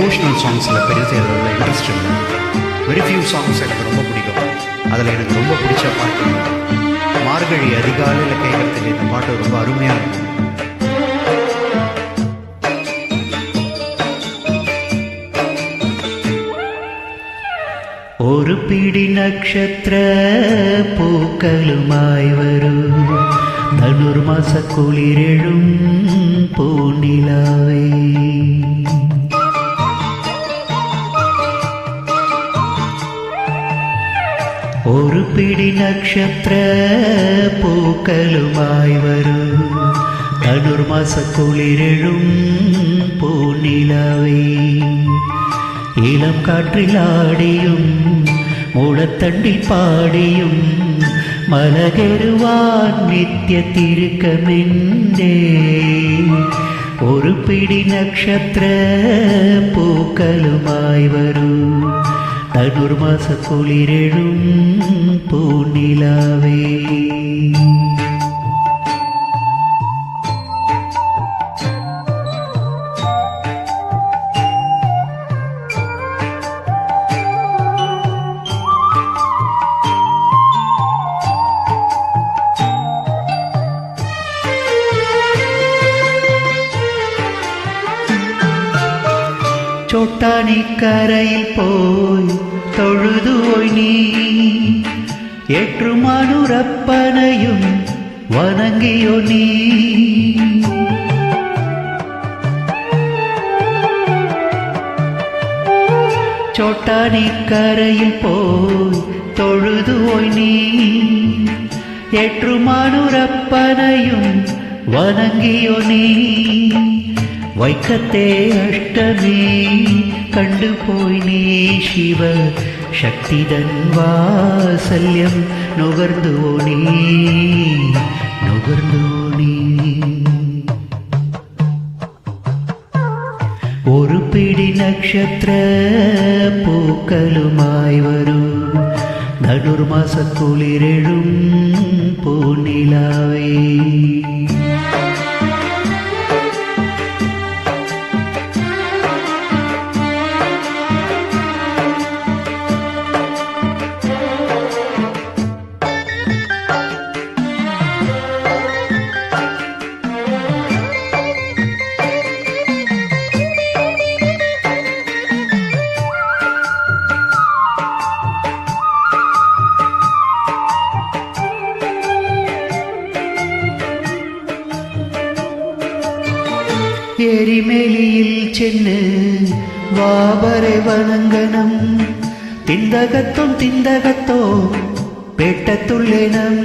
Devotional சாங்ஸில் பெருசாக இதில் interest இல்லை. வெரி ஃபியூ சாங்ஸ் எனக்கு ரொம்ப பிடிக்கும். அதில் எனக்கு ரொம்ப பிடிச்ச பாட்டு மார்கழி அதிகாலையில் கேட்குறதுக்கு இந்த பாட்டு ரொம்ப அருமையாக இருக்கும். ഒരു പിടി നക്ഷത്ര പൂക്കളുമായി വരൂ, ധനുർമാസ കുളിരെഴും പൂനിലാവേ. ഒരു പിടി നക്ഷത്ര പൂക്കളുമായി വരൂ, ധനുർമാസ കുളിരെഴും പൂനിലാവേ. ഇളം കാற்றிലാടിയും മുളത്തണ്ടിൽ പാടിയും മലകരുവാൻ നിത്യ തിരുക്കമെൻ്റെ ഒരു പിടി നക്ഷത്ര പൂക്കളുമായി വരൂ, ധനുർമാസ കുളിരെഴും പൂനിലാവേ. ചോട്ടാനിക്കരയിൽ പോയി തൊഴുതുപോയി നീ, ഏറ്റുമാനൂരപ്പനെയും വണങ്ങിയോ നീ. ചോട്ടാനിക്കരയിൽ പോയി തൊഴുതുപോയി നീ, ഏറ്റുമാനൂരപ്പനെയും വണങ്ങിയോ നീ. വൈക്കത്തെ അഷ്ടമി കണ്ടുപോയി നീ, ശിവ ശക്തിതൻ വാത്സല്യം നുകർന്നുവോ നീ, നുകർന്നുവോ നീ. ഒരു പിടി നക്ഷത്ര പൂക്കളുമായി വരൂ, ധനുർമാസ കുളിരെഴും പൂനിലാവേ. എരിമേലിയിൽ ചെന്ന് വാവരെ വണങ്ങണം, തിന്തകത്തോ തിന്തകത്തോ പേട്ടത്തുള്ളണം.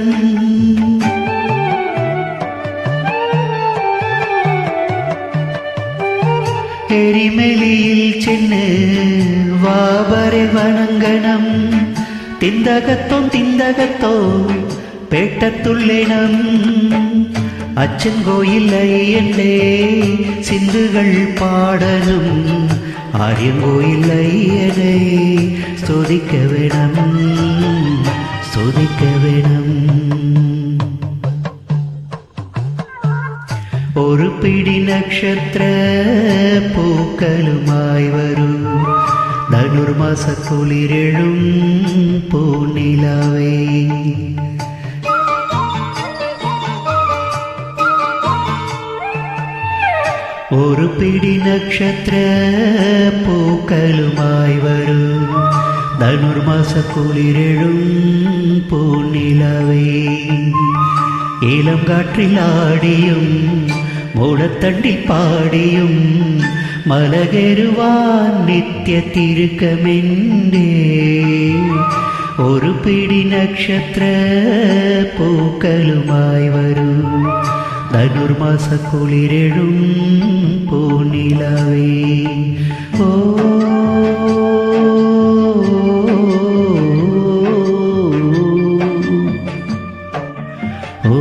എരിമേലിയിൽ ചെന്ന് വാവരെ വണങ്ങണം, തിന്തകത്തോ തിന്തകത്തോ പേട്ടത്തുള്ളണം. അച്ഛൻ കോയിൽ അയ്യൻ്റെ സിന്ധുകൾ പാടണം, ആര്യൻ കോയിൽ അയ്യനെ സ്തുതിക്ക വേണം, സ്തുതിക്ക വേണം. ഒരു പിടി നക്ഷത്ര പൂക്കളുമായി വരൂ, ധനുർമാസ കുളിരെഴും പൂനിലാവേ. ഒരു പിടി നക്ഷത്ര പൂക്കളുമായി വരൂ, ധനുർമാസ കുളിരെഴും പൂനിലാവേ. ഇളം കാற்றிലാടിയും മുളത്തണ്ടിൽ പാടിയും മലകരുവാൻ നിത്യ തിരുക്കമെൻ്റെ ഒരു പിടി നക്ഷത്ര പൂക്കളുമായി വരൂ, ധനുർമാസ കുളിരെഴും പൂനിലാവേ. ഓ ഓ